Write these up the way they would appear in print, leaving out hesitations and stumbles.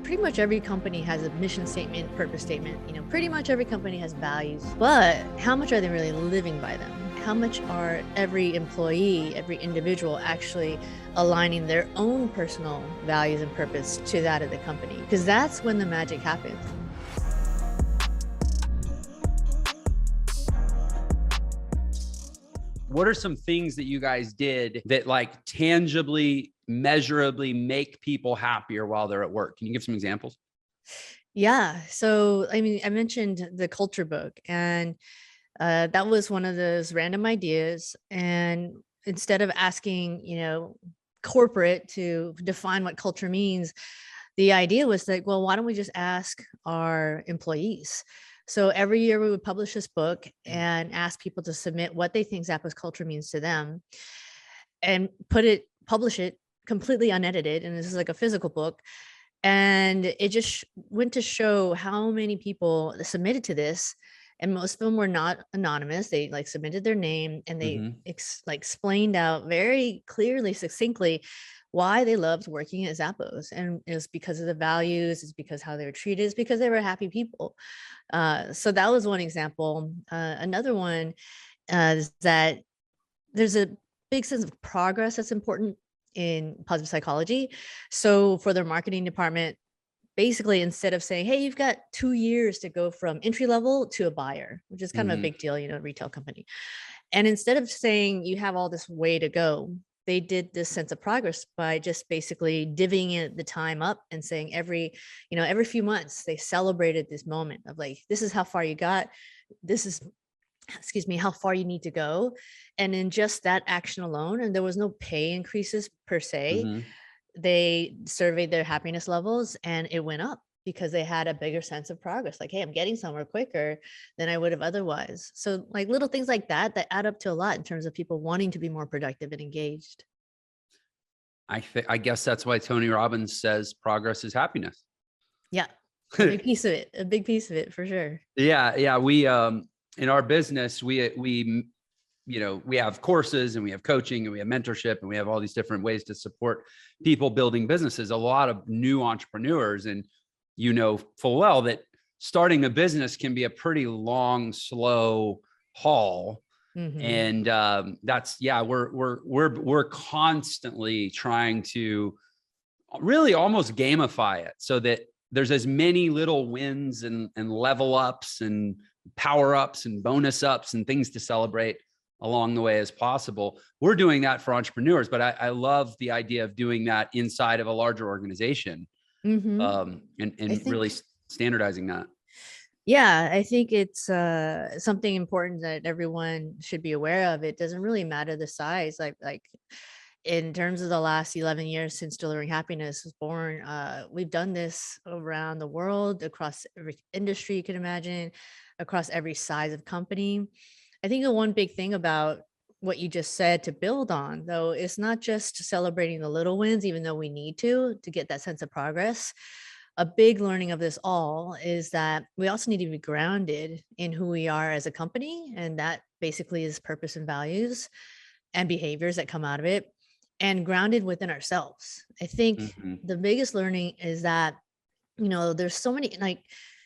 pretty much every company has a mission statement, purpose statement. Pretty much every company has values, but how much are they really living by them? How much are every employee, every individual actually aligning their own personal values and purpose to that of the company? Because that's when the magic happens. What are some things that you guys did that like tangibly, measurably make people happier while they're at work? Can you give some examples? Yeah. So, I mentioned the culture book, and that was one of those random ideas. And instead of asking, corporate to define what culture means, the idea was like, well, why don't we just ask our employees? So every year we would publish this book and ask people to submit what they think Zappos culture means to them, and publish it completely unedited. And this is like a physical book. And it just went to show how many people submitted to this. And most of them were not anonymous. They like submitted their name, and they explained out very clearly, succinctly, why they loved working at Zappos. And it was because of the values, it's because how they were treated, it's because they were happy people. So that was one example. Another one is that there's a big sense of progress that's important in positive psychology. So for their marketing department, basically, instead of saying, hey, you've got 2 years to go from entry level to a buyer, which is kind of a big deal, retail company. And instead of saying you have all this way to go, they did this sense of progress by just basically divvying it the time up and saying every few months they celebrated this moment of like, this is how far you got. This is, how far you need to go. And in just that action alone, and there was no pay increases per se, they surveyed their happiness levels and it went up because they had a bigger sense of progress. Like, hey, I'm getting somewhere quicker than I would have otherwise. So like little things like that add up to a lot in terms of people wanting to be more productive and engaged. I guess that's why Tony Robbins says progress is happiness. Yeah. A big piece of it for sure. Yeah. We, in our business, we have courses and we have coaching and we have mentorship and we have all these different ways to support people building businesses, a lot of new entrepreneurs. And full well that starting a business can be a pretty long, slow haul. And we're constantly trying to really almost gamify it so that there's as many little wins and level ups and power ups and bonus ups and things to celebrate along the way as possible. We're doing that for entrepreneurs, but I love the idea of doing that inside of a larger organization, and really standardizing that. Yeah, I think it's something important that everyone should be aware of. It doesn't really matter the size. Like in terms of the last 11 years since Delivering Happiness was born, we've done this around the world, across every industry you can imagine, across every size of company. I think the one big thing about what you just said to build on, though, is not just celebrating the little wins, even though we need to get that sense of progress. A big learning of this all is that we also need to be grounded in who we are as a company. And that basically is purpose and values and behaviors that come out of it, and grounded within ourselves. I think the biggest learning is that, there's so many, like,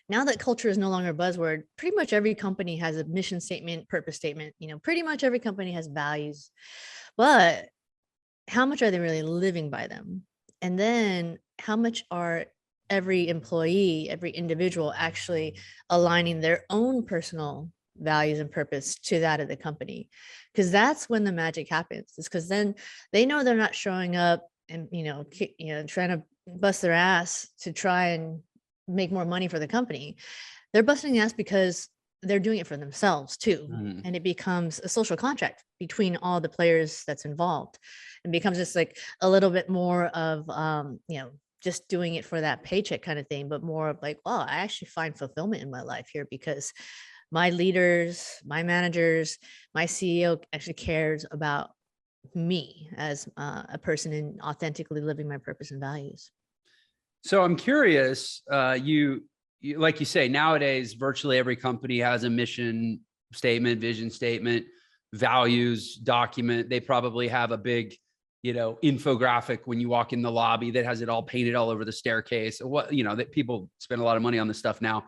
now that culture is no longer a buzzword, pretty much every company has a mission statement, purpose statement. Pretty much every company has values, but how much are they really living by them? And then how much are every employee, every individual actually aligning their own personal values and purpose to that of the company? Because that's when the magic happens. Is because then they know they're not showing up and trying to bust their ass to try and make more money for the company. They're busting the ass because they're doing it for themselves too. And it becomes a social contract between all the players that's involved, and becomes just like a little bit more of just doing it for that paycheck kind of thing, but more of like, wow, I actually find fulfillment in my life here because my leaders, my managers, my CEO actually cares about me as a person in authentically living my purpose and values. So I'm curious, you like you say, nowadays, virtually every company has a mission statement, vision statement, values document. They probably have a big infographic when you walk in the lobby that has it all painted all over the staircase. What, that people spend a lot of money on this stuff now.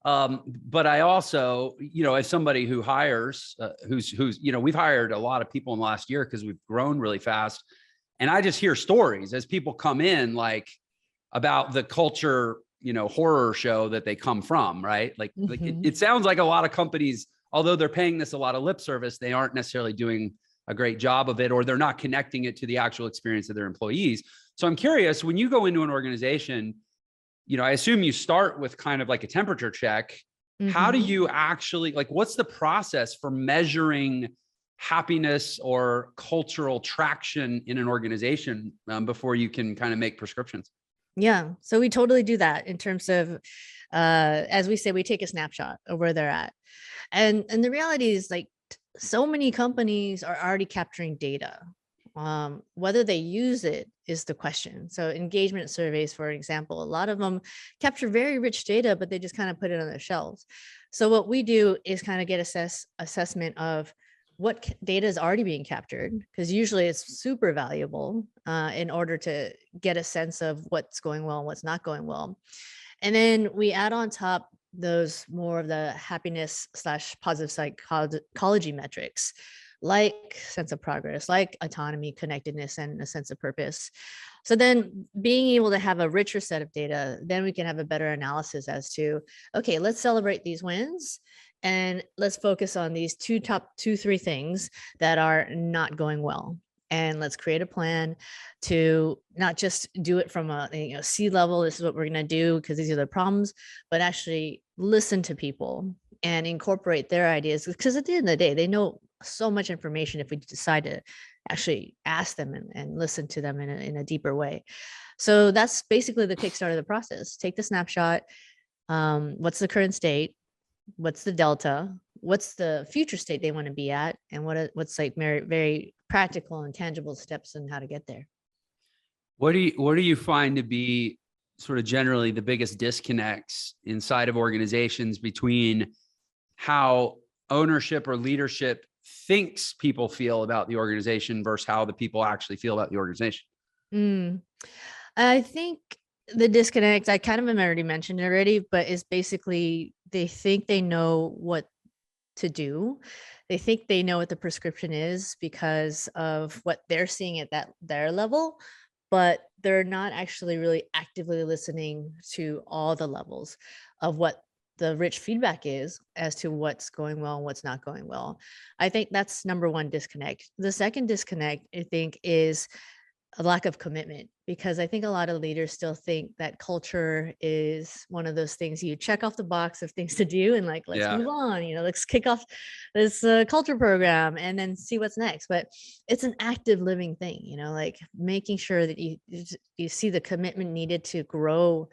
But I also, as somebody who hires, who's, we've hired a lot of people in the last year because we've grown really fast. And I just hear stories as people come in, like about the culture, horror show that they come from, right? Like it sounds like a lot of companies, although they're paying this a lot of lip service, they aren't necessarily doing a great job of it, or they're not connecting it to the actual experience of their employees. So I'm curious, when you go into an organization, I assume you start with kind of like a temperature check. How do you actually, like, what's the process for measuring happiness or cultural traction in an organization before you can kind of make prescriptions? Yeah. So we totally do that in terms of, as we say, we take a snapshot of where they're at. And the reality is, like, so many companies are already capturing data. Whether they use it is the question. So engagement surveys, for example, a lot of them capture very rich data, but they just kind of put it on their shelves. So what we do is kind of get assessment of what data is already being captured, because usually it's super valuable in order to get a sense of what's going well and what's not going well. And then we add on top those more of the happiness / positive psychology metrics, like sense of progress, like autonomy, connectedness, and a sense of purpose. So then being able to have a richer set of data, then we can have a better analysis as to, okay, let's celebrate these wins and let's focus on these top 3 things that are not going well. And let's create a plan to not just do it from a C level. This is what we're going to do because these are the problems, but actually listen to people and incorporate their ideas. Because at the end of the day, they know so much information if we decide to actually ask them and listen to them in a deeper way. So that's basically the kickstart of the process. Take the snapshot. What's the current state? What's the delta? What's the future state they want to be at? And what's like very, very practical and tangible steps on how to get there. What do you find to be sort of generally the biggest disconnects inside of organizations between how ownership or leadership thinks people feel about the organization versus how the people actually feel about the organization? I think the disconnect, I kind of already mentioned it already, but is basically they think they know what to do. They think they know what the prescription is because of what they're seeing at their level, but they're not actually really actively listening to all the levels of what the rich feedback is as to what's going well and what's not going well. I think that's number one disconnect. The second disconnect, I think, is a lack of commitment, because I think a lot of leaders still think that culture is one of those things you check off the box of things to do and, like, let's move on, let's kick off this culture program and then see what's next. But it's an active living thing, like making sure that you see the commitment needed to grow,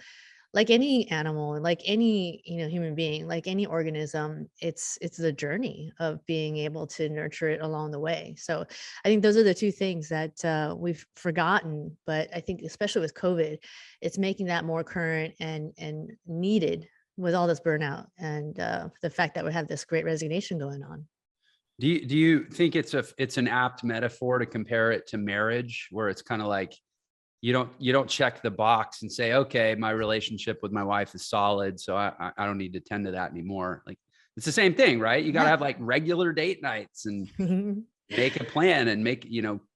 like any animal, like any human being, like any organism. It's the journey of being able to nurture it along the way. So I think those are the 2 things that we've forgotten, but I think especially with COVID, it's making that more current and needed with all this burnout and the fact that we have this great resignation going on. Do you think it's an apt metaphor to compare it to marriage, where it's kind of like you don't check the box and say, okay, my relationship with my wife is solid, so I don't need to tend to that anymore? Like, it's the same thing, right? You got to have like regular date nights and make a plan and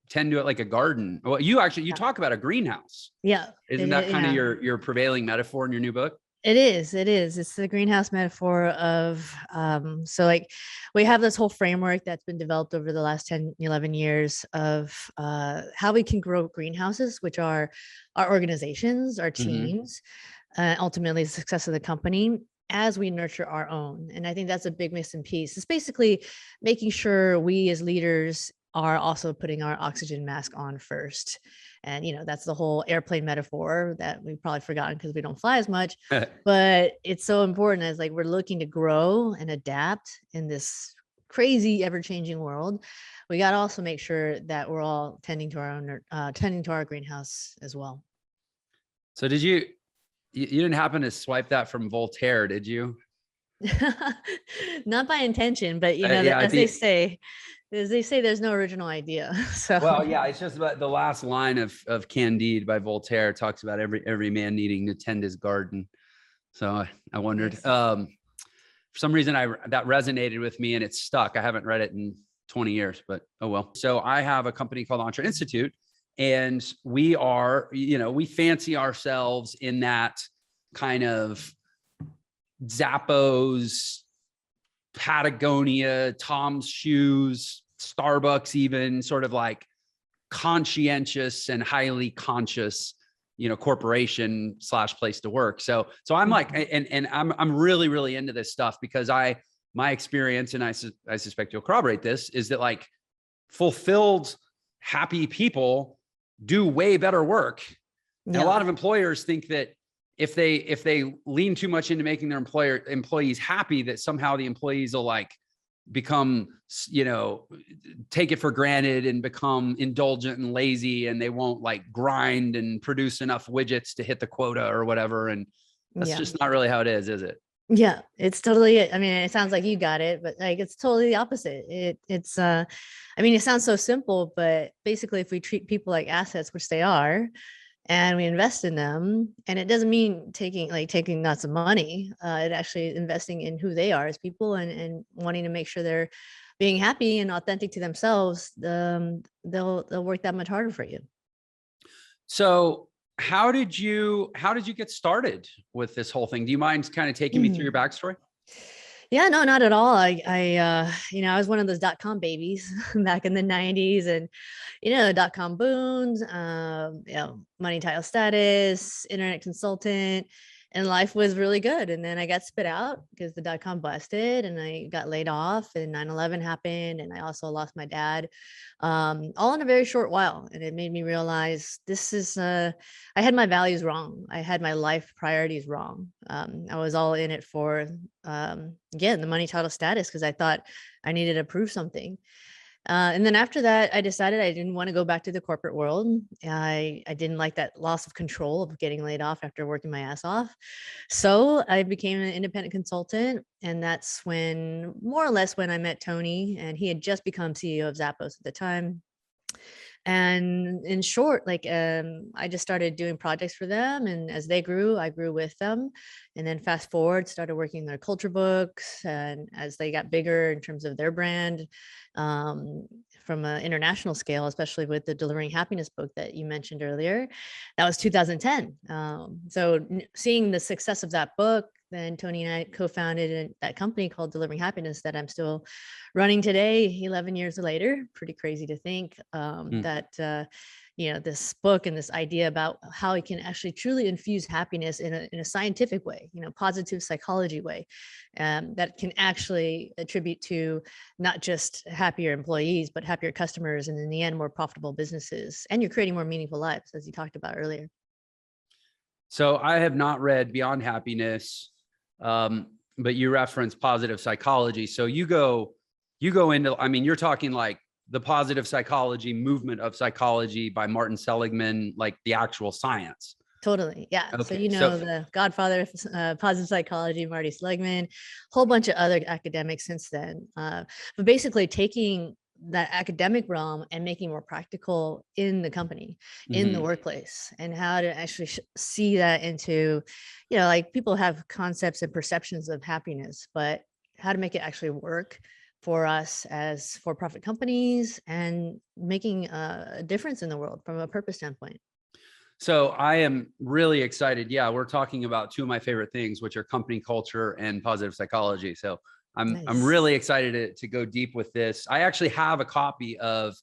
tend to it like a garden. Well, you talk about a greenhouse. Yeah. Isn't that kind of your prevailing metaphor in your new book? It is. It's the greenhouse metaphor of, so like we have this whole framework that's been developed over the last 10, 11 years of how we can grow greenhouses, which are our organizations, our teams, ultimately the success of the company as we nurture our own. And I think that's a big missing piece. It's basically making sure we as leaders are also putting our oxygen mask on first. And, that's the whole airplane metaphor that we've probably forgotten because we don't fly as much, but it's so important as like we're looking to grow and adapt in this crazy ever-changing world. We got to also make sure that we're all tending to our greenhouse as well. So you didn't happen to swipe that from Voltaire, did you? Not by intention, but as they say. As they say, there's no original idea. So Well, yeah, it's just about the last line of Candide by Voltaire talks about every man needing to tend his garden. So I wondered, nice. for some reason that resonated with me and it's stuck. I haven't read it in 20 years, but oh well. So I have a company called Antras Institute, and we are, we fancy ourselves in that kind of Zappos, Patagonia, Tom's Shoes, Starbucks, even sort of like conscientious and highly conscious, corporation / place to work. So I'm like, and I'm really, really into this stuff because my experience, and I suspect you'll corroborate this, is that like fulfilled, happy people do way better work. And a lot of employers think that if they lean too much into making their employees happy, that somehow the employees will like become, take it for granted and become indulgent and lazy, and they won't like grind and produce enough widgets to hit the quota or whatever. And that's just not really how it is it? Yeah, it's totally, I mean, it sounds like you got it, but like, it's totally the opposite. It's I mean, it sounds so simple, but basically if we treat people like assets, which they are, and we invest in them, and it doesn't mean taking lots of money, it actually investing in who they are as people, and wanting to make sure they're being happy and authentic to themselves, they'll work that much harder for you. So how did you get started with this whole thing? Do you mind kind of taking me through your backstory? Yeah, no, not at all. I was one of those .com babies back in the 90s, and, .com booms, money, title, status, internet consultant, and life was really good. And then I got spit out because the .com busted, and I got laid off, and 9/11 happened, and I also lost my dad, all in a very short while. And it made me realize I had my values wrong. I had my life priorities wrong. I was all in it for, again, the money, title, status, because I thought I needed to prove something. And then after that, I decided I didn't want to go back to the corporate world. I didn't like that loss of control of getting laid off after working my ass off. So I became an independent consultant. And that's more or less when I met Tony, and he had just become CEO of Zappos at the time. And in short, I just started doing projects for them, and as they grew, I grew with them. And then fast forward, started working their culture books, and as they got bigger in terms of their brand, from an international scale, especially with the Delivering Happiness book that you mentioned earlier, that was 2010. Seeing the success of that book, then Tony and I co-founded that company called Delivering Happiness that I'm still running today, 11 years later. Pretty crazy to think that this book and this idea about how it can actually truly infuse happiness in a scientific way, positive psychology way, that can actually attribute to not just happier employees, but happier customers, and in the end, more profitable businesses. And you're creating more meaningful lives, as you talked about earlier. So I have not read Beyond Happiness, but you reference positive psychology. So you go into, I mean, you're talking like the positive psychology movement of psychology by Martin Seligman, like the actual science. Totally. Yeah. Okay. So the godfather of positive psychology, Marty Seligman, whole bunch of other academics since then. But basically taking that academic realm and making more practical in the company, in the workplace, and how to actually see that into, like people have concepts and perceptions of happiness, but how to make it actually work for us as for-profit companies, and making a difference in the world from a purpose standpoint. So I am really excited. Yeah, we're talking about two of my favorite things, which are company culture and positive psychology. So I'm really excited to go deep with this. I actually have a copy of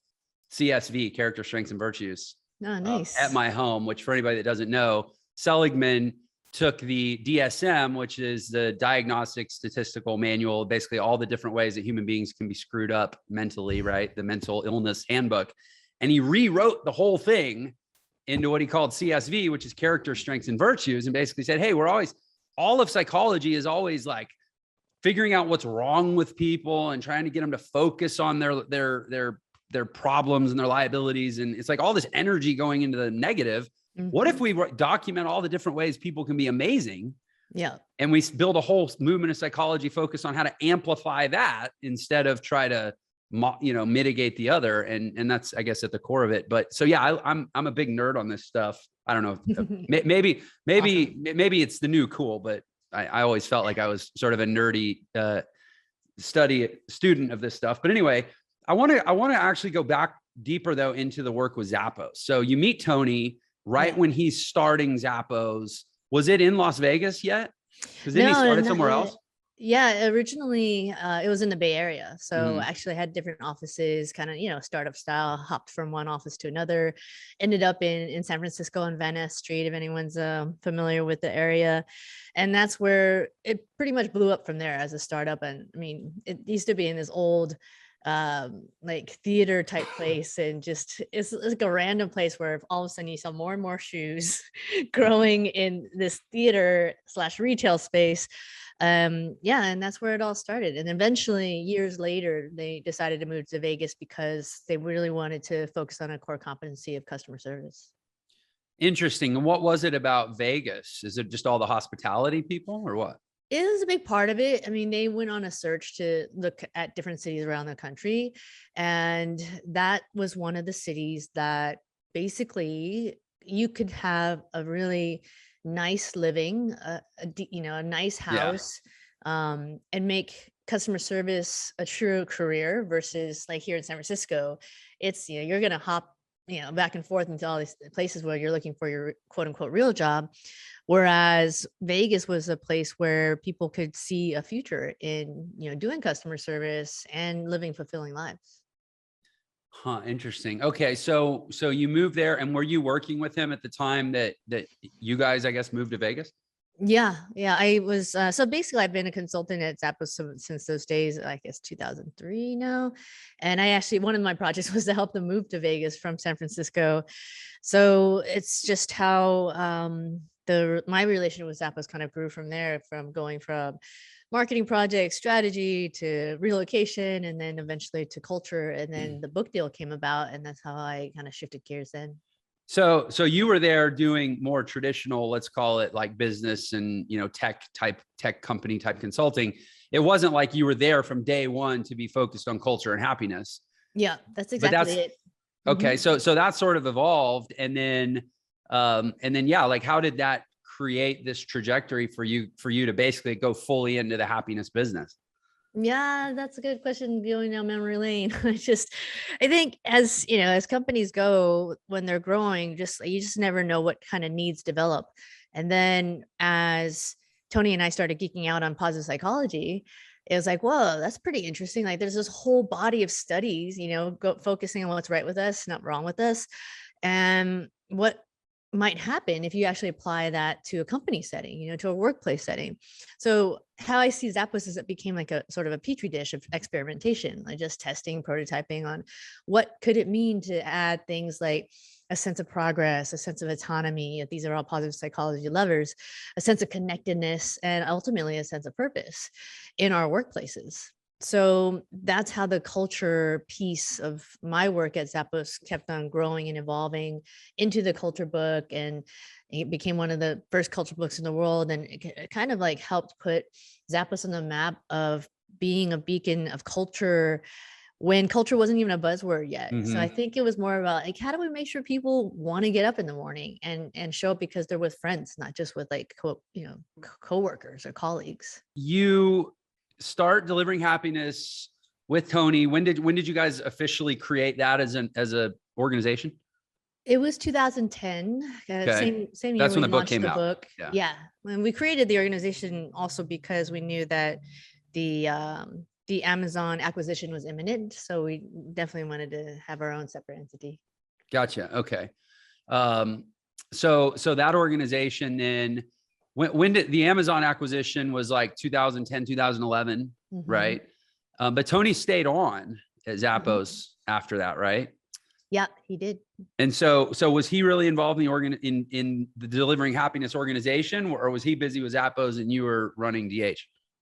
CSV, Character, Strengths, and Virtues, at my home, which for anybody that doesn't know, Seligman took the DSM, which is the Diagnostic Statistical Manual, basically all the different ways that human beings can be screwed up mentally, right? The Mental Illness Handbook. And he rewrote the whole thing into what he called CSV, which is Character, Strengths, and Virtues, and basically said, hey, all of psychology is always like figuring out what's wrong with people and trying to get them to focus on their problems and their liabilities. And it's like all this energy going into the negative. What if we document all the different ways people can be amazing? Yeah. And we build a whole movement of psychology focused on how to amplify that instead of try to mitigate the other. And that's, I guess, at the core of it. But so, yeah, I'm a big nerd on this stuff. I don't know. Maybe Awesome. it's the new cool, but I always felt like I was sort of a nerdy student of this stuff. But anyway, I want to actually go back deeper though into the work with Zappos. So you meet Tony right Yeah. when he's starting Zappos. Was it in Las Vegas yet? Because then he No, started not somewhere yet. else. Yeah, originally it was in the Bay Area. So Mhm. actually had different offices, kind of, startup style, hopped from one office to another, ended up in San Francisco on Van Ness Street, if anyone's familiar with the area. And that's where it pretty much blew up from there as a startup. And I mean, it used to be in this old like theater type place, and just it's like a random place where all of a sudden you saw more and more shoes growing in this theater slash retail space. Yeah, and that's where it all started. And eventually years later they decided to move to Vegas because they really wanted to focus on a core competency of customer service. Interesting. And what was it about Vegas? Is it just all the hospitality people or what? It was a big part of it. I mean, they went on a search to look at different cities around the country, and that was one of the cities that basically you could have a really nice living, a nice Yeah. house, and make customer service a true career versus like here in San Francisco, it's, you're going to hop, back and forth into all these places where you're looking for your quote unquote real job. Whereas Vegas was a place where people could see a future in, doing customer service and living fulfilling lives. Huh. Interesting. Okay. So you moved there, and were you working with him at the time that you guys, I guess, moved to Vegas? Yeah, yeah. I was so basically I've been a consultant at Zappos since those days, I guess 2003 now. And I actually one of my projects was to help them move to Vegas from San Francisco. So it's just how the my relation with Zappos kind of grew from there, from going from marketing project strategy to relocation, and then eventually to culture, and then the book deal came about, and that's how I kind of shifted gears then. So you were there doing more traditional, let's call it like business and, tech company type consulting. It wasn't like you were there from day one to be focused on culture and happiness. Yeah, that's But exactly that's it. okay. Mhm. So that sort of evolved. And then, yeah, like how did that create this trajectory for you to basically go fully into the happiness business? Yeah, that's a good question going down memory lane. I think as as companies go when they're growing, you just never know what kind of needs develop. And then as Tony and I started geeking out on positive psychology, it was like, whoa, that's pretty interesting. Like there's this whole body of studies, focusing on what's right with us, not wrong with us, and what might happen if you actually apply that to a company setting, to a workplace setting. So how I see Zappos is it became like a sort of a petri dish of experimentation, like just testing, prototyping on what could it mean to add things like a sense of progress, a sense of autonomy. These are all positive psychology lovers, a sense of connectedness, and ultimately a sense of purpose in our workplaces. So that's how the culture piece of my work at Zappos kept on growing and evolving into the culture book, and it became one of the first culture books in the world, and it kind of like helped put Zappos on the map of being a beacon of culture when culture wasn't even a buzzword yet. So I Mm-hmm. think it was more about like, how do we make sure people want to get up in the morning and show up because they're with friends, not just with like coworkers or colleagues. You start delivering happiness with Tony. When did you guys officially create that as a organization? It was 2010, Okay. same year That's when we the book launched came the out. book. Yeah. Yeah, when we created the organization also because we knew that the Amazon acquisition was imminent, so we definitely wanted to have our own separate entity. Gotcha. Okay. Um, so that organization then, when did the Amazon acquisition was like 2010, 2011, Mhm, right? But Tony stayed on at mhm. Zappos after that, right? Yeah, he did. And so was he really involved in in the delivering happiness organization, or was he busy with Zappos and you were running DH?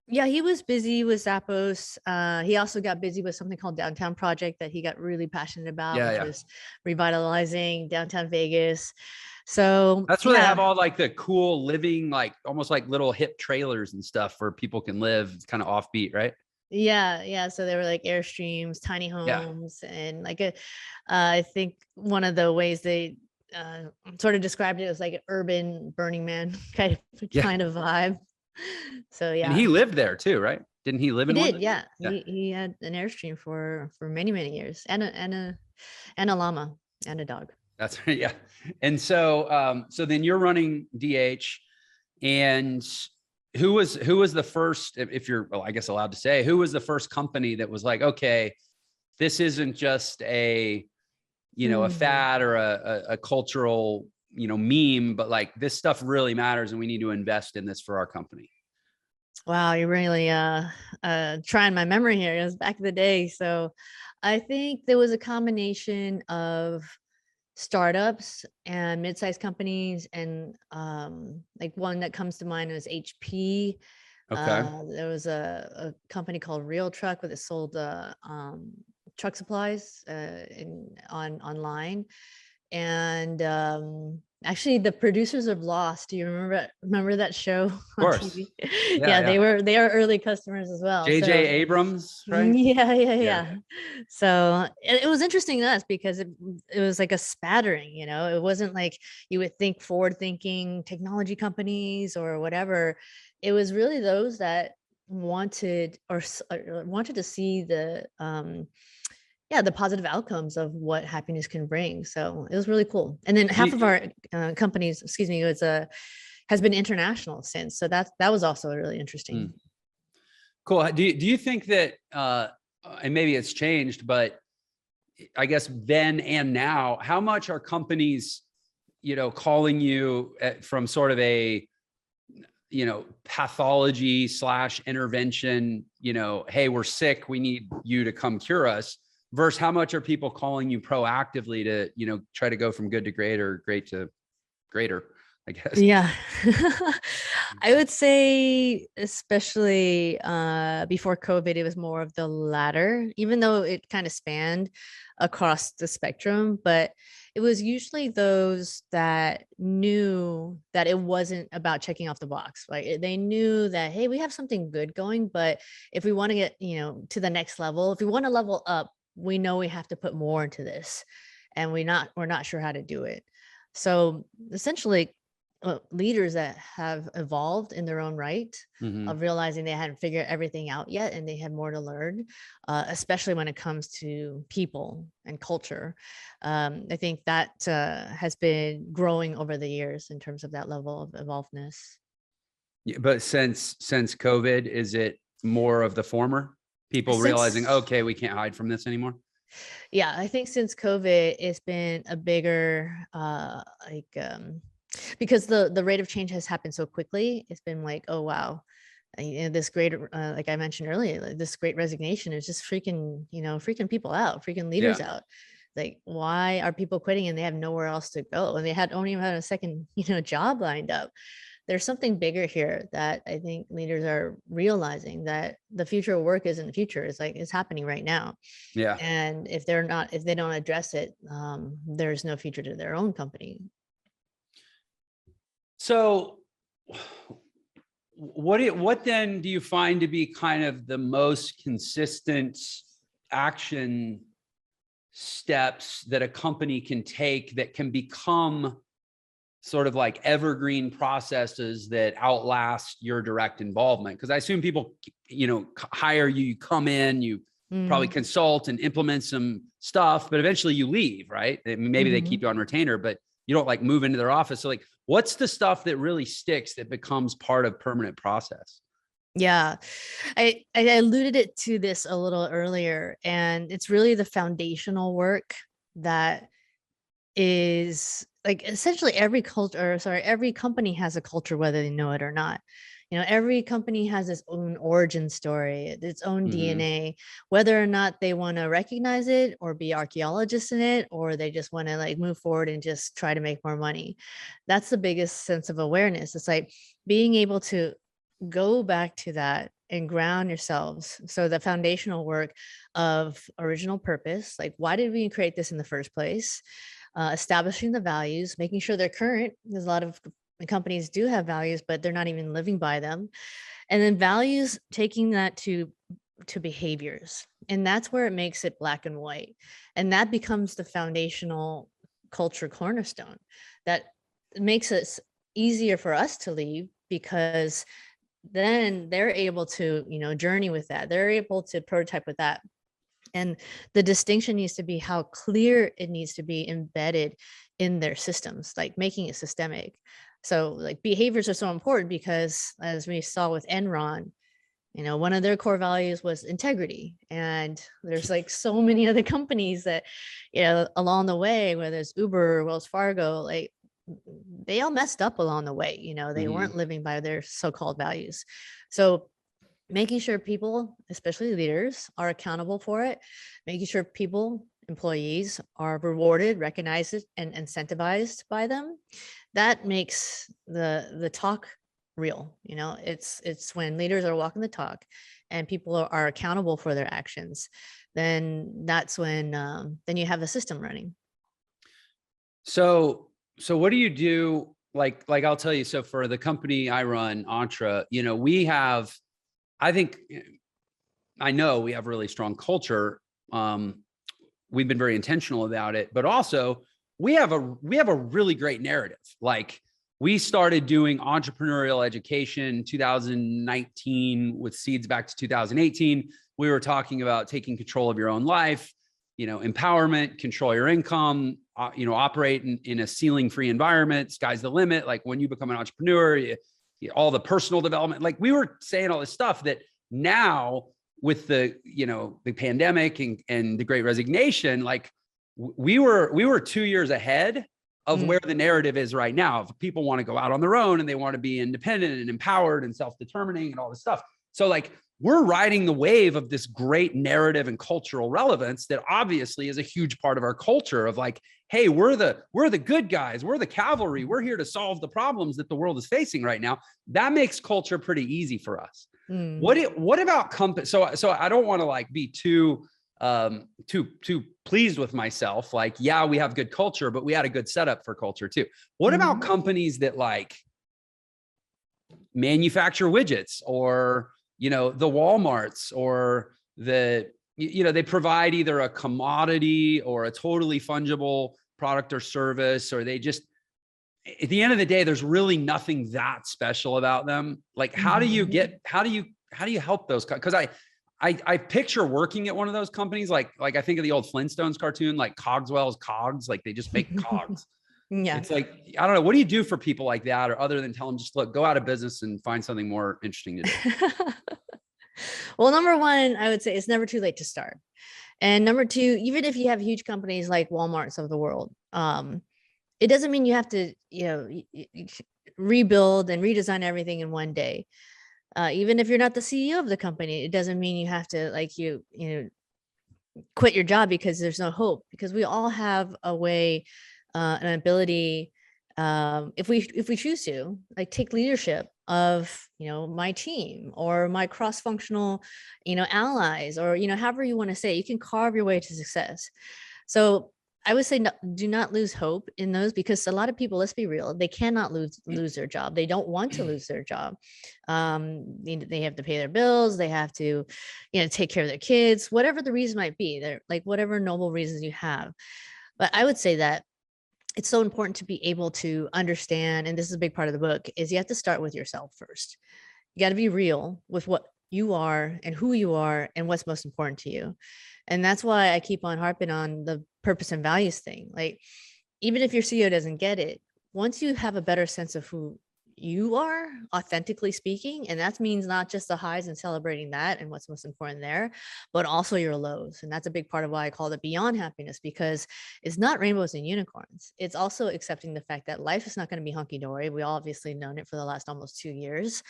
Yeah, he was busy with Zappos. He also got busy with something called Downtown Project that he got really passionate about, Yeah, which yeah. was revitalizing downtown Vegas. So That's where they yeah, have all like the cool living, like almost like little hip trailers and stuff where people can live. It's kind of offbeat, right? Yeah. So they were like Airstreams, tiny Yeah. homes, and like I think one of the ways they uh, sort of described it was like an urban Burning Man Yeah. kind of vibe. So And yeah, he lived there too, right? Didn't he live he in one? did. Yeah, Yeah. he had an Airstream for many years, and a llama and a dog. That's right. Yeah. And so so then you're running DH, and who was the first, if you're, well, I guess allowed to say, who was the first company that was like, okay, this isn't just a, a Hmm. fad or a cultural, meme, but like this stuff really matters and we need to invest in this for our company. Wow, you're really trying my memory here. It was back in the day. So I think there was a combination of startups and mid-sized companies, and like one that comes to mind was HP. Okay. There was a company called Real Truck that sold truck supplies online. And actually the producers of Lost, do you remember that show Of on course. TV? Yeah. Yeah, Yeah. they are early customers as well. JJ So Abrams, right? Yeah. yeah. So it was interesting to us because it was like a spattering, it wasn't like you would think forward thinking technology companies or whatever. It was really those that wanted or wanted to see the yeah, the positive outcomes of what happiness can bring. So it was really cool. And then Do half of you- our companies, excuse me, was has been international since. So that was also really Hmm. interesting. Cool. Do you think that and maybe it's changed, but I guess then and now, how much are companies, calling you from sort of a, pathology / intervention, hey, we're sick, we need you to come cure us, versus how much are people calling you proactively to, try to go from good to great or great to greater, I guess. Yeah. I would say especially before COVID, it was more of the latter, even though it kind of spanned across the spectrum, but it was usually those that knew that it wasn't about checking off the box. Like they knew that, hey, we have something good going, but if we want to get, to the next level, if we want to level up, we know we have to put more into this, and we're not sure how to do it. So essentially, leaders that have evolved in their own right, Mm-hmm. of realizing they hadn't figured everything out yet and they had more to learn, especially when it comes to people and culture. I think that has been growing over the years in terms of that level of evolvedness. Yeah, but since COVID, is it more of the former? People realizing, Since okay, we can't hide from this anymore. Yeah, I think since COVID, it's been a bigger because the rate of change has happened so quickly. It's been like, oh wow, this great like I mentioned earlier, like, this great resignation is just freaking freaking people out, freaking Yeah. leaders out. Like, why are people quitting and they have nowhere else to go, and they don't even have a second job lined up? There's something bigger here that I think leaders are realizing, that the future of work isn't the future. It's like it's happening right now. Yeah. And if they don't address it, there's no future to their own company. So what then do you find to be kind of the most consistent action steps that a company can take that can become sort of like evergreen processes that outlast your direct involvement? Because I assume people, hire you, you come in, you probably Mm, consult and implement some stuff, but eventually you leave, right? Maybe they keep mhm. you on retainer, but you don't like move into their office. So like, what's the stuff that really sticks that becomes part of permanent process? Yeah, I alluded it to this a little earlier, and it's really the foundational work that is like essentially every culture, or sorry, every company has a culture, whether they know it or not. Every company has its own origin story, its own Mm-hmm. DNA, whether or not they want to recognize it or be archaeologists in it, or they just want to like move forward and just try to make more money. That's the biggest sense of awareness. It's like being able to go back to that and ground yourselves. So the foundational work of original purpose, like why did we create this in the first place? Establishing the values, making sure they're current. There's a lot of companies do have values, but they're not even living by them. And then values, taking that to to behaviors. And that's where it makes it black and white. And that becomes the foundational culture cornerstone that makes it easier for us to leave, because then they're able to, journey with that. They're able to prototype with that. And the distinction needs to be how clear it needs to be embedded in their systems, like making it systemic. So like behaviors are so important because, as we saw with Enron, one of their core values was integrity. And there's like so many other companies that, along the way, whether it's Uber, Wells Fargo, like they all messed up along the way. They weren't living by their so-called values. So making sure people, especially leaders, are accountable for it, making sure people, employees, are rewarded, recognized, and incentivized by them, that makes the talk real. It's when leaders are walking the talk and people are accountable for their actions, then that's when then you have a system running. So what do you do? Like I'll tell you, so for the company I run, Antras, we have, I know we have really strong culture. We've been very intentional about it, but also we have a really great narrative. Like, we started doing entrepreneurial education 2019 with seeds back to 2018. We were talking about taking control of your own life, empowerment, control your income, operate in a ceiling-free environment. Sky's the limit. Like, when you become an entrepreneur, all the personal development. Like, we were saying all this stuff that now with the pandemic and the Great Resignation, like we were 2 years ahead of where the narrative is right now. If people want to go out on their own and they want to be independent and empowered and self-determining and all this stuff. So like, we're riding the wave of this great narrative and cultural relevance that obviously is a huge part of our culture of like, hey, we're the good guys. We're the cavalry. We're here to solve the problems that the world is facing right now. That makes culture pretty easy for us. What about company? So I don't want to like be too pleased with myself. Like, yeah, we have good culture, but we had a good setup for culture too. What about companies that like manufacture widgets, or, the Walmarts, or they provide either a commodity or a totally fungible product or service, or they just, at the end of the day, there's really nothing that special about them. Like, how do you help those? Because I picture working at one of those companies, like I think of the old Flintstones cartoon, like Cogswell's Cogs, like they just make cogs. Yeah. It's like, I don't know. What do you do for people like that? Or other than tell them, just look, go out of business and find something more interesting to do? Well, number one, I would say it's never too late to start. And number two, even if you have huge companies like Walmarts of the world, it doesn't mean you have to, rebuild and redesign everything in one day. Even if you're not the CEO of the company, it doesn't mean you have to like quit your job because there's no hope, because we all have a way, an ability, if we choose to, like, take leadership of my team or my cross-functional allies, or however you want to say it. You can carve your way to success. So I would say do not lose hope in those, because a lot of people, let's be real, they cannot lose their job. They don't want to lose their job. They have to pay their bills. They have to, take care of their kids, whatever the reason might be. They're like, whatever noble reasons you have. But I would say that it's so important to be able to understand, and this is a big part of the book, is you have to start with yourself first. You got to be real with what you are and who you are and what's most important to you. And that's why I keep on harping on the purpose and values thing. Like, even if your CEO doesn't get it, once you have a better sense of who you are, authentically speaking, and that means not just the highs and celebrating that and what's most important there, but also your lows. And that's a big part of why I call it beyond happiness, because it's not rainbows and unicorns. It's also accepting the fact that life is not going to be hunky-dory. We all obviously known it for the last almost 2 years,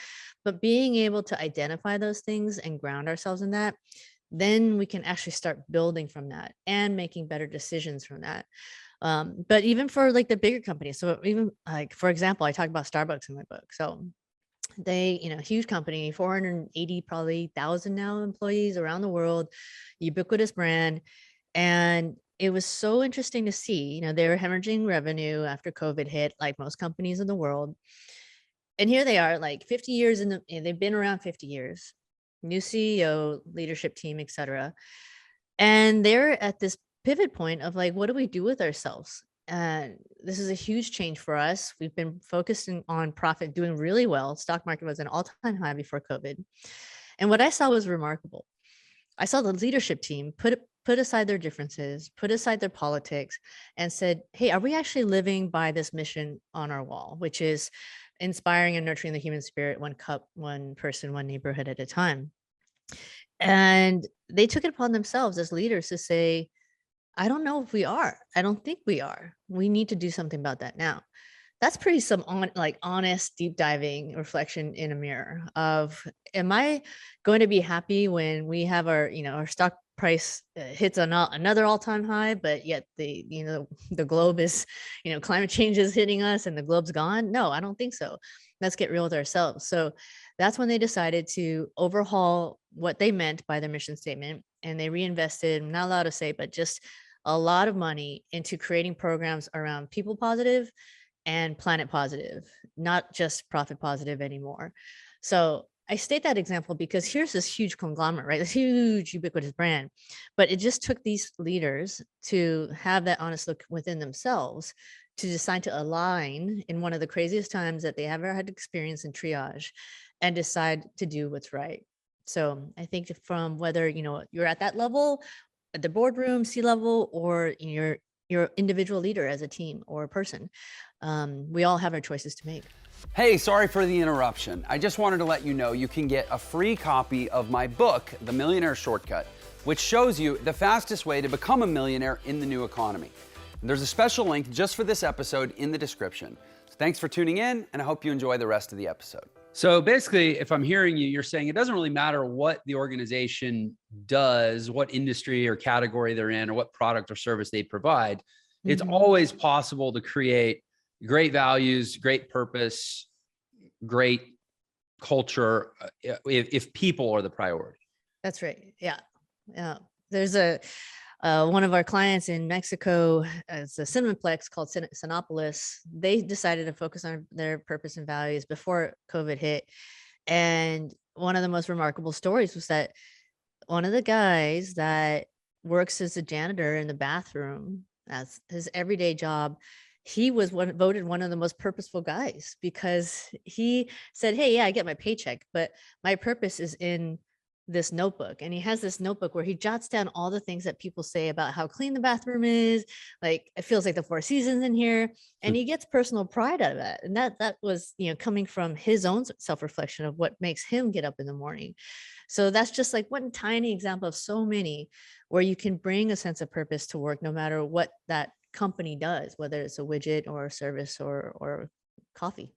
but being able to identify those things and ground ourselves in that, then we can actually start building from that and making better decisions from that. But even for like the bigger companies, so even like, for example, I talk about Starbucks in my book. So they, huge company, 480 probably thousand now employees around the world, ubiquitous brand. And it was so interesting to see, they were hemorrhaging revenue after COVID hit, like most companies in the world. And here they are, like 50 years they've been around 50 years. new CEO, leadership team, etc. And they're at this pivot point of like, what do we do with ourselves? And this is a huge change for us. We've been focusing on profit, doing really well. Stock market was an all-time high before COVID. And what I saw was remarkable. I saw the leadership team put aside their differences, put aside their politics, and said, "Hey, are we actually living by this mission on our wall, which is inspiring and nurturing the human spirit, one cup, one person, one neighborhood at a time?" And they took it upon themselves as leaders to say, "I don't know if we are. I don't think we are. We need to do something about that now." That's pretty some honest, deep diving reflection in a mirror of, am I going to be happy when we have our stock price hits another all-time high, but yet the globe is, climate change is hitting us and the globe's gone? No, I don't think so. Let's get real with ourselves. So that's when they decided to overhaul what they meant by their mission statement. And they reinvested, I'm not allowed to say, but just a lot of money into creating programs around people positive and planet positive, not just profit positive anymore. So I state that example because here's this huge conglomerate, right? This huge ubiquitous brand, but it just took these leaders to have that honest look within themselves to decide to align in one of the craziest times that they ever had experience in triage and decide to do what's right. So I think from whether, you're at that level, at the boardroom, C-level, or your individual leader as a team or a person, we all have our choices to make. Hey, sorry for the interruption. I just wanted to let you know you can get a free copy of my book, The Millionaire Shortcut, which shows you the fastest way to become a millionaire in the new economy. And there's a special link just for this episode in the description. So thanks for tuning in, and I hope you enjoy the rest of the episode. So basically, if I'm hearing you, you're saying it doesn't really matter what the organization does, what industry or category they're in, or what product or service they provide. It's always possible to create great values, great purpose, great culture if people are the priority. That's right. Yeah. Yeah. There's one of our clients in Mexico, it's a Cinemaplex called Cinepolis. They decided to focus on their purpose and values before COVID hit. And one of the most remarkable stories was that one of the guys that works as a janitor in the bathroom as his everyday job, he was voted one of the most purposeful guys because he said, "Hey, yeah, I get my paycheck, but my purpose is in this notebook." And he has this notebook where he jots down all the things that people say about how clean the bathroom is. Like, it feels like the Four Seasons in here. And he gets personal pride out of that. And that was, coming from his own self-reflection of what makes him get up in the morning. So that's just like one tiny example of so many where you can bring a sense of purpose to work, no matter what that company does, whether it's a widget or a service or coffee.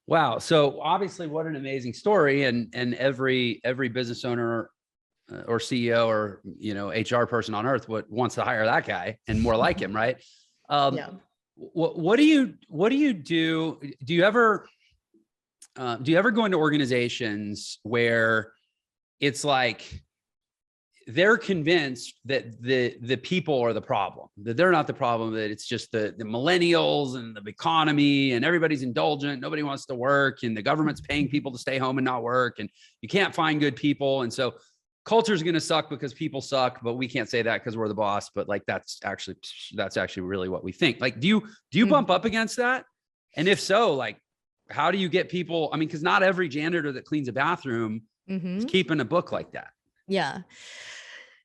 Wow. So obviously, what an amazing story. And every business owner or CEO or HR person on earth wants to hire that guy and more like him, right? Yeah. What do you do? Do you ever go into organizations where it's like they're convinced that the people are the problem, that they're not the problem, that it's just the millennials and the economy and everybody's indulgent, nobody wants to work, and the government's paying people to stay home and not work, and you can't find good people, and so culture is going to suck because people suck, but we can't say that because we're the boss, but like that's actually really what we think. Like, do you bump up against that? And if so, like, how do you get people? I mean, because not every janitor that cleans a bathroom is keeping a book like that. Yeah,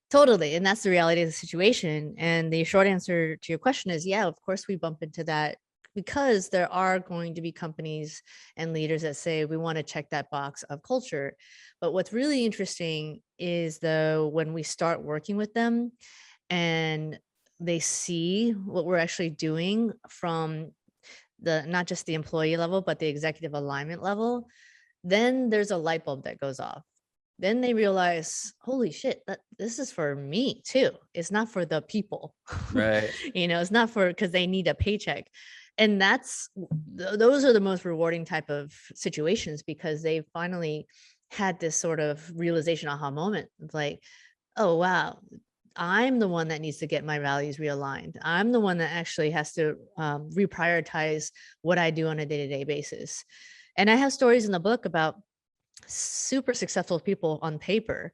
totally. And that's the reality of the situation. And the short answer to your question is, yeah, of course we bump into that because there are going to be companies and leaders that say, we want to check that box of culture. But what's really interesting is, though, when we start working with them and they see what we're actually doing from not just the employee level, but the executive alignment level, then there's a light bulb that goes off. Then they realize, holy shit, this is for me too. It's not for the people. Right. It's not because they need a paycheck. And those are the most rewarding type of situations, because they finally had this sort of realization aha moment of like, oh, wow, I'm the one that needs to get my values realigned. I'm the one that actually has to reprioritize what I do on a day-to-day basis. And I have stories in the book about super successful people on paper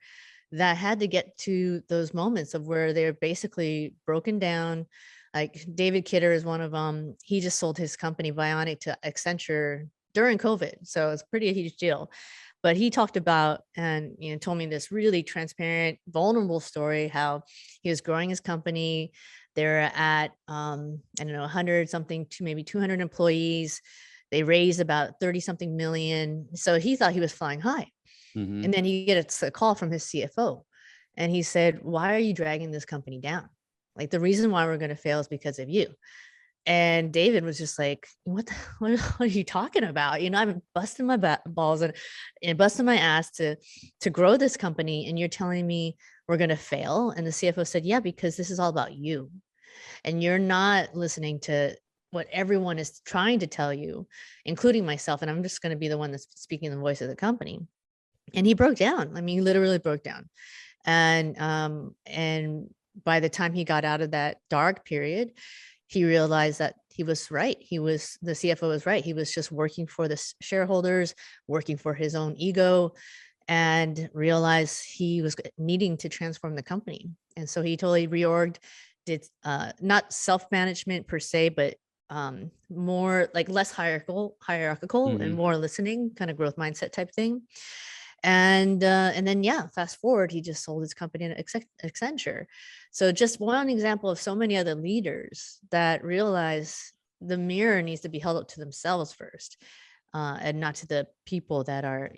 that had to get to those moments of where they're basically broken down. Like David Kidder is one of them. He just sold his company Bionic to Accenture during COVID. So it's pretty a huge deal. But he talked about and told me this really transparent, vulnerable story, how he was growing his company. They're at I don't know, 100 something to maybe 200 employees. They raised about 30 something million. So he thought he was flying high. Mm-hmm. And then he gets a call from his CFO and he said, "Why are you dragging this company down? Like the reason why we're going to fail is because of you." And David was just like, what are you talking about? I'm busting my balls and busting my ass to grow this company. And you're telling me we're going to fail. And the CFO said, "Yeah, because this is all about you. And you're not listening to what everyone is trying to tell you, including myself. And I'm just going to be the one that's speaking the voice of the company." And he broke down. I mean, he literally broke down. And by the time he got out of that dark period, he realized that he was right. The CFO was right. He was just working for the shareholders, working for his own ego, and realized he was needing to transform the company. And so he totally reorged, did not self-management per se, but more like less hierarchical Mm-hmm. and more listening, kind of growth mindset type thing. And then fast forward, he just sold his company to Accenture. So just one example of so many other leaders that realize the mirror needs to be held up to themselves first, and not to the people that are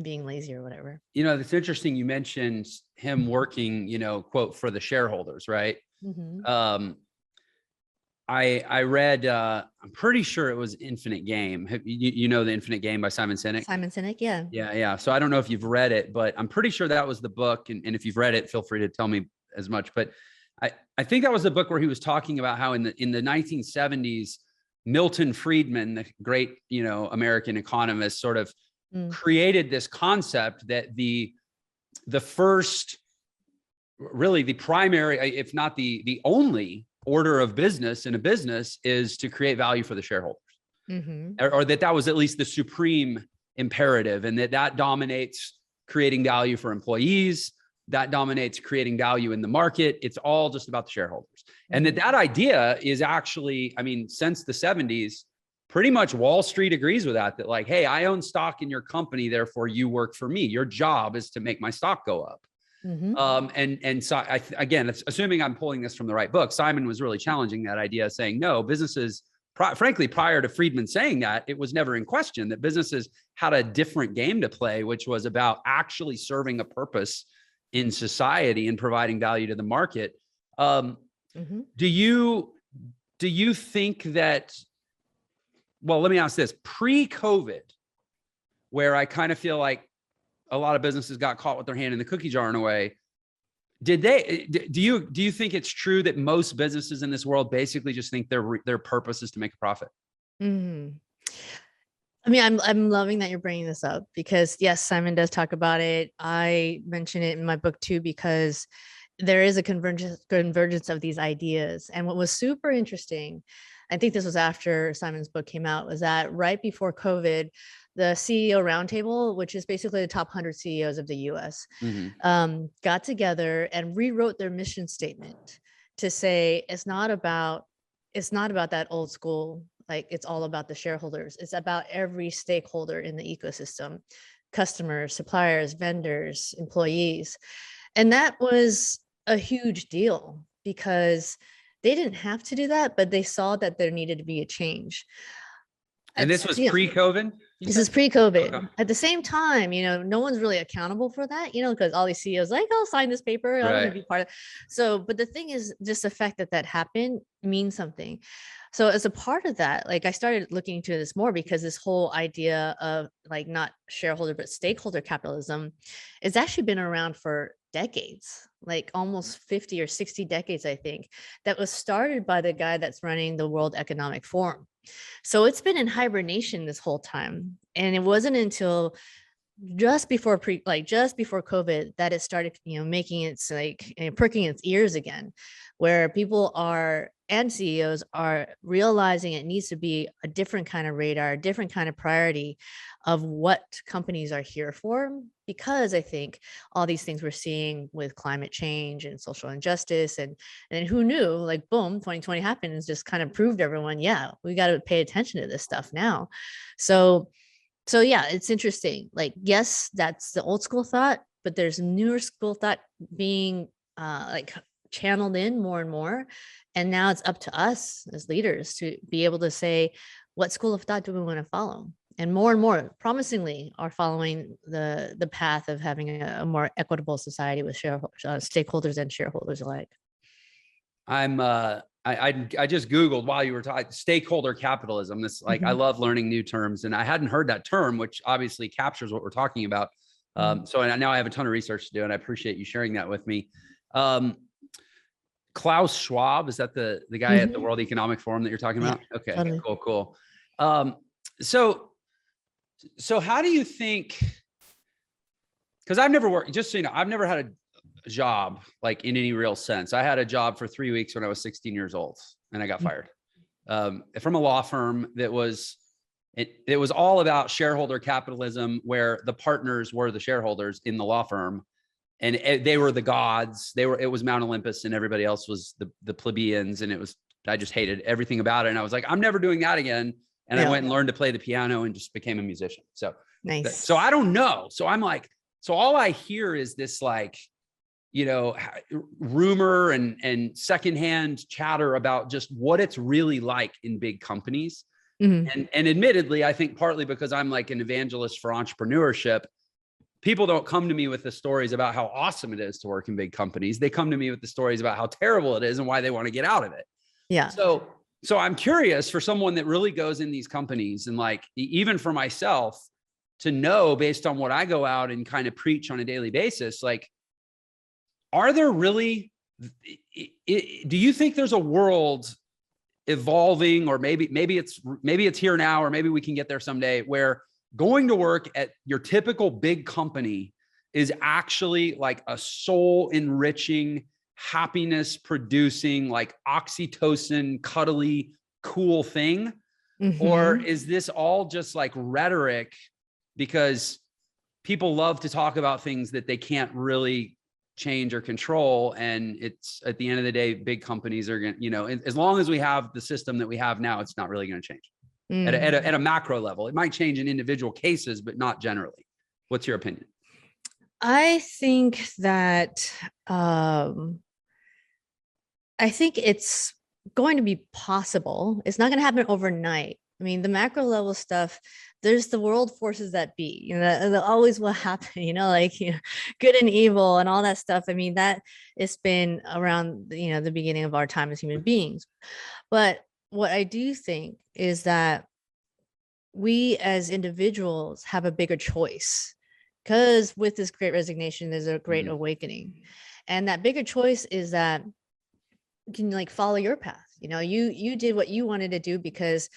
being lazy or whatever. It's interesting you mentioned him working, quote, for the shareholders, right? Mm-hmm. I read, I'm pretty sure it was Infinite Game. The Infinite Game by Simon Sinek? Simon Sinek, yeah. Yeah. So I don't know if you've read it, but I'm pretty sure that was the book. And if you've read it, feel free to tell me as much. But I think that was the book where he was talking about how in the 1970s, Milton Friedman, the great, American economist, sort of created this concept that the first, really the primary, if not the only order of business in a business is to create value for the shareholders. Mm-hmm. or that was at least the supreme imperative, and that dominates creating value for employees, that dominates creating value in the market. It's all just about the shareholders. Mm-hmm. And that idea is actually, since the 70s, pretty much Wall Street agrees with that like, hey, I own stock in your company, therefore you work for me. Your job is to make my stock go up. Mm-hmm. And so again, assuming I'm pulling this from the right book, Simon was really challenging that idea, saying, no, businesses, frankly, prior to Friedman saying that, it was never in question that businesses had a different game to play, which was about actually serving a purpose in society and providing value to the market. Mm-hmm. Do you think that, well, let me ask this, pre-COVID, where I kind of feel like a lot of businesses got caught with their hand in the cookie jar in a way. Do you think it's true that most businesses in this world basically just think their purpose is to make a profit? Mm-hmm. I'm loving that you're bringing this up, because yes, Simon does talk about it. I mention it in my book too, because there is a convergence of these ideas. And what was super interesting, I think this was after Simon's book came out, was that right before COVID, the CEO Roundtable, which is basically the top 100 CEOs of the US, mm-hmm. Got together and rewrote their mission statement to say, it's not about that old school, like it's all about the shareholders. It's about every stakeholder in the ecosystem, customers, suppliers, vendors, employees. And that was a huge deal, because they didn't have to do that, but they saw that there needed to be a change. And this was pre-COVID? This is pre-COVID. Okay. At the same time, no one's really accountable for that, because all these CEOs like, I'll sign this paper. I want to be part of it. So, but the thing is, just the fact that happened means something. So as a part of that, like I started looking into this more, because this whole idea of like not shareholder, but stakeholder capitalism has actually been around for decades, like almost 50 or 60 decades, I think, that was started by the guy that's running the World Economic Forum. So it's been in hibernation this whole time. And it wasn't until just before COVID that it started, making its perking its ears again, where people are and CEOs are realizing it needs to be a different kind of radar, a different kind of priority of what companies are here for. Because I think all these things we're seeing with climate change and social injustice, and then who knew, like, boom, 2020 happened and just kind of proved everyone, yeah, we got to pay attention to this stuff now. So yeah, it's interesting. Like, yes, that's the old school thought, but there's newer school thought being like channeled in more and more. And now it's up to us as leaders to be able to say, what school of thought do we want to follow? And more promisingly are following the path of having a more equitable society with stakeholders and shareholders alike. I just Googled while you were talking stakeholder capitalism. This, like, I love learning new terms, and I hadn't heard that term, which obviously captures what we're talking about. So now I have a ton of research to do, and I appreciate you sharing that with me. Klaus Schwab, is that the guy at the World Economic Forum that you're talking about? Okay, totally. cool. So how do you think, because I've never worked, just so you know, I've never had a job like in any real sense. I had a job for 3 weeks when I was 16 years old, and I got fired from a law firm that was, it was all about shareholder capitalism, where the partners were the shareholders in the law firm, and they were the gods. It was Mount Olympus, and everybody else was the plebeians. And I just hated everything about it. And I was like, I'm never doing that again. And I went and learned to play the piano and just became a musician. So nice. So I don't know. So I'm like, so all I hear is this, like, rumor and secondhand chatter about just what it's really like in big companies. And admittedly, I think partly because I'm like an evangelist for entrepreneurship, people don't come to me with the stories about how awesome it is to work in big companies. They come to me with the stories about how terrible it is and why they want to get out of it. Yeah. So I'm curious, for someone that really goes in these companies, and like, even for myself to know, based on what I go out and kind of preach on a daily basis, like, are there really, do you think there's a world evolving, or maybe it's here now, or maybe we can get there someday, where going to work at your typical big company is actually like a soul enriching, happiness producing, like oxytocin, cuddly, cool thing? Or is this all just like rhetoric because people love to talk about things that they can't really change or control? And it's, at the end of the day, big companies are going to, as long as we have the system that we have now, it's not really going to change at a macro level. It might change in individual cases, but not generally. What's your opinion? I think that, I think it's going to be possible. It's not going to happen overnight. I mean, the macro level stuff, there's the world forces that be, that always will happen, like, good and evil and all that stuff. I mean, that it's been around, the beginning of our time as human beings. But what I do think is that we as individuals have a bigger choice, because with this great resignation, there's a great awakening. And that bigger choice is that you can, like, follow your path. You did what you wanted to do because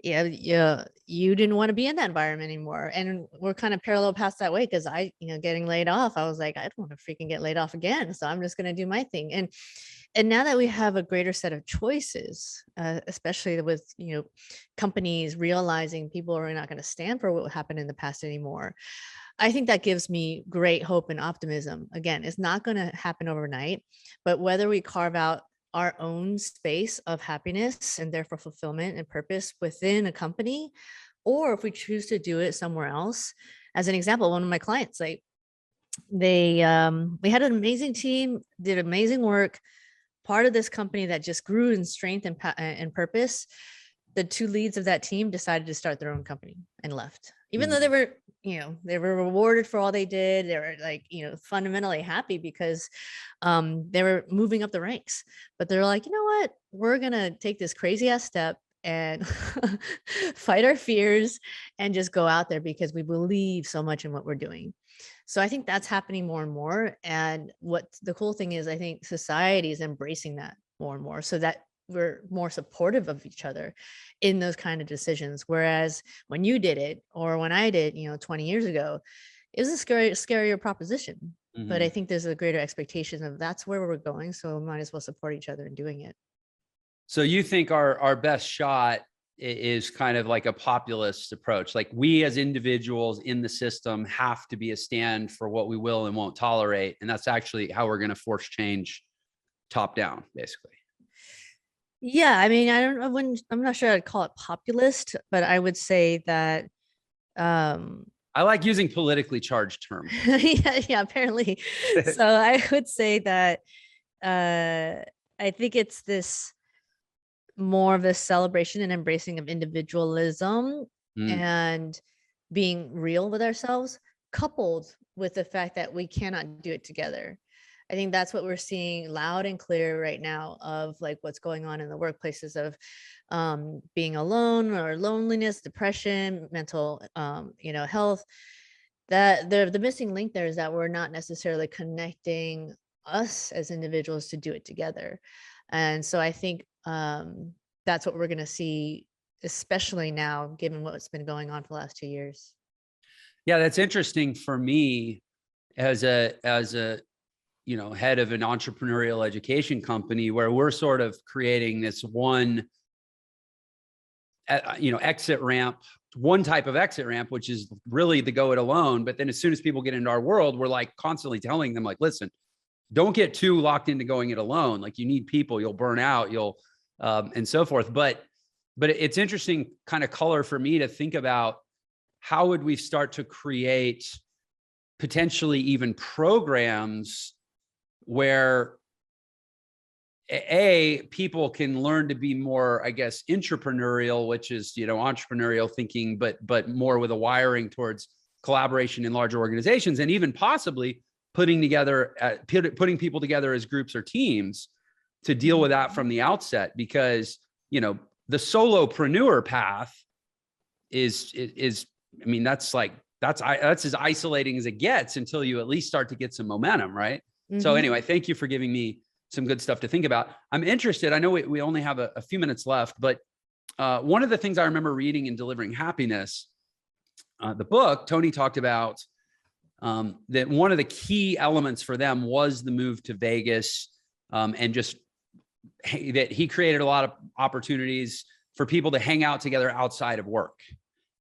you didn't want to be in that environment anymore. And we're kind of parallel paths that way, because I, getting laid off, I was like, I don't want to freaking get laid off again. So I'm just going to do my thing. And now that we have a greater set of choices, especially with, companies realizing people are not going to stand for what happened in the past anymore, I think that gives me great hope and optimism. Again, it's not going to happen overnight, but whether we carve out our own space of happiness and therefore fulfillment and purpose within a company, or if we choose to do it somewhere else. As an example, one of my clients, like, we had an amazing team, did amazing work, part of this company that just grew in strength and purpose. The two leads of that team decided to start their own company and left, even though they were rewarded for all they did. They were, like, fundamentally happy because they were moving up the ranks. But they're like, you know what, we're gonna take this crazy ass step and fight our fears and just go out there because we believe so much in what we're doing. So I think that's happening more and more. And what the cool thing is, I think society is embracing that more and more, so that we're more supportive of each other in those kind of decisions. Whereas when you did it, or when I did, 20 years ago, it was a scarier proposition. But I think there's a greater expectation of that's where we're going. So we might as well support each other in doing it. So you think our best shot is kind of like a populist approach. Like we as individuals in the system have to be a stand for what we will and won't tolerate. And that's actually how we're going to force change top down, basically. Yeah, I mean, I'm not sure I'd call it populist, but I would say that I like using politically charged terms. yeah, apparently. So I would say that I think it's this more of a celebration and embracing of individualism and being real with ourselves, coupled with the fact that we cannot do it together. I think that's what we're seeing loud and clear right now of like what's going on in the workplaces of being alone or loneliness, depression, mental health. That the missing link there is that we're not necessarily connecting us as individuals to do it together. And so I think that's what we're going to see, especially now, given what's been going on for the last 2 years. Yeah, that's interesting for me as a head of an entrepreneurial education company, where we're sort of creating this one exit ramp, one type of exit ramp, which is really the go it alone. But then as soon as people get into our world, we're like constantly telling them like, listen, don't get too locked into going it alone. Like you need people, you'll burn out, you'll and so forth. But it's interesting kind of color for me to think about how would we start to create potentially even programs where people can learn to be more, I guess, entrepreneurial, which is, entrepreneurial thinking, but more with a wiring towards collaboration in larger organizations, and even possibly putting people together as groups or teams to deal with that from the outset. Because, the solopreneur path is, I mean, that's as isolating as it gets until you at least start to get some momentum, right? So anyway, thank you for giving me some good stuff to think about. I'm interested. I know we only have a few minutes left, but one of the things I remember reading in Delivering Happiness, the book, Tony talked about that one of the key elements for them was the move to Vegas, and just that he created a lot of opportunities for people to hang out together outside of work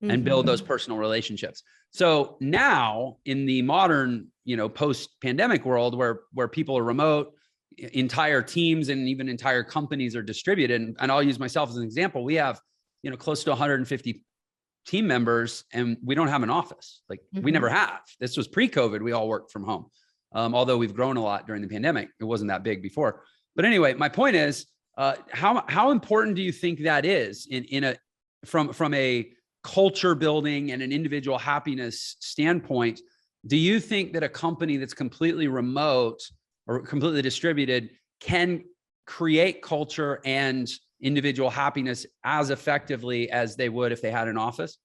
and build those personal relationships. So now in the modern, post-pandemic world where people are remote, entire teams and even entire companies are distributed. And I'll use myself as an example. We have, close to 150 team members, and we don't have an office. Like we never have. This was pre-COVID. We all worked from home. Although we've grown a lot during the pandemic. It wasn't that big before. But anyway, my point is, how important do you think that is from a culture building and an individual happiness standpoint? Do you think that a company that's completely remote or completely distributed can create culture and individual happiness as effectively as they would if they had an office?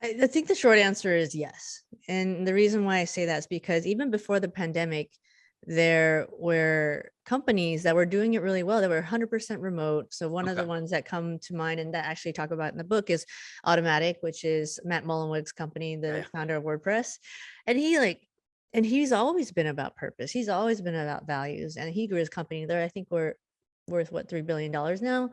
I think the short answer is yes. And the reason why I say that is because even before the pandemic, there were companies that were doing it really well. They were 100% remote. So one of the ones that come to mind and that I actually talk about in the book is Automatic, which is Matt Mullenweg's company, the founder of WordPress. And he's always been about purpose. He's always been about values. And he grew his company there. I think we're worth $3 billion now.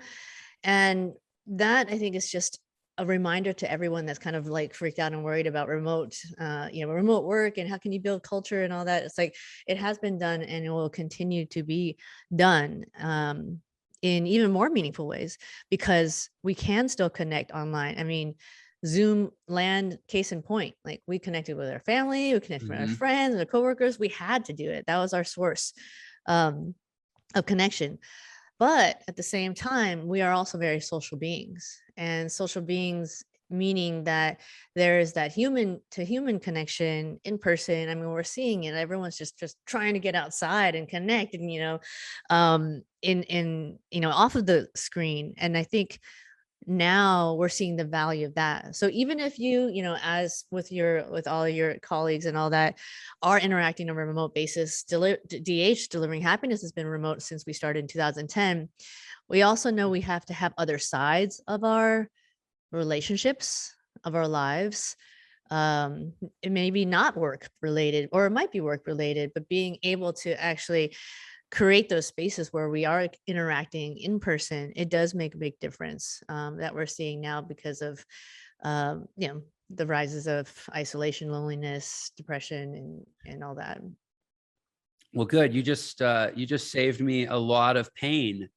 And that I think is just a reminder to everyone that's kind of like freaked out and worried about remote work and how can you build culture and all that. It's like, it has been done and it will continue to be done in even more meaningful ways, because we can still connect online. I mean, Zoom land, case in point, like we connected with our family, we connected with our friends and our coworkers. We had to do it. That was our source of connection. But at the same time, we are also very social beings, and social beings meaning that there is that human to human connection in person. I mean, we're seeing it. Everyone's just trying to get outside and connect and, off of the screen. And I think now we're seeing the value of that. So even if you, as with all your colleagues and all that are interacting on a remote basis, Delivering Happiness has been remote since we started in 2010. We also know we have to have other sides of our relationships, of our lives. It may be not work related, or it might be work related, but being able to actually create those spaces where we are interacting in person, it does make a big difference, that we're seeing now because of, the rises of isolation, loneliness, depression, and all that. Well, good. You just saved me a lot of pain,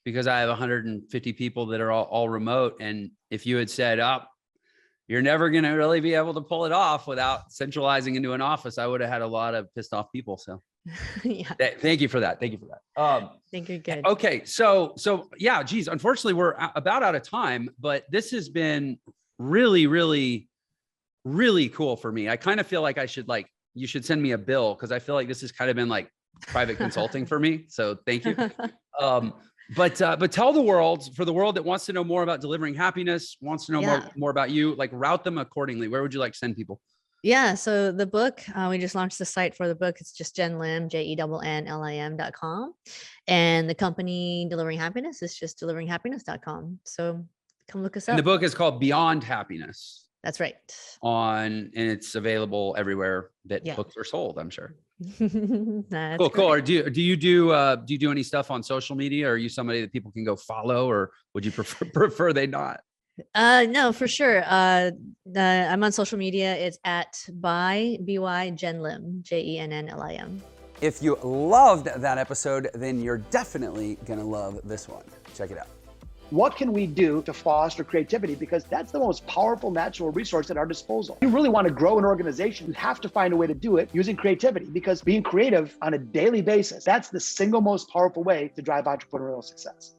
because I have 150 people that are all remote. And if you had said, you're never going to really be able to pull it off without centralizing into an office, I would have had a lot of pissed off people. So Yeah, thank you for that. Thank you for that. I think you're good. Okay. So yeah, geez, unfortunately we're about out of time, but this has been really, really, really cool for me. I kind of feel like you should send me a bill, because I feel like this has kind of been like private consulting for me. So thank you. But tell the world, for the world that wants to know more about delivering happiness, wants to know more about you, like route them accordingly. Where would you like to send people? Yeah. So the book, we just launched the site for the book. It's just Jenn Lim, JENNLIM.com. And the company Delivering Happiness is just deliveringhappiness.com. So come look us up. And the book is called Beyond Happiness. That's right. And it's available everywhere that books are sold, I'm sure. That's Cool. correct. Or do you do any stuff on social media? Or are you somebody that people can go follow, or would you prefer they not? No, for sure. I'm on social media. It's at by Jenn Lim, JENNLIM. If you loved that episode, then you're definitely going to love this one. Check it out. What can we do to foster creativity? Because that's the most powerful natural resource at our disposal. If you really want to grow an organization, you have to find a way to do it using creativity, because being creative on a daily basis, that's the single most powerful way to drive entrepreneurial success.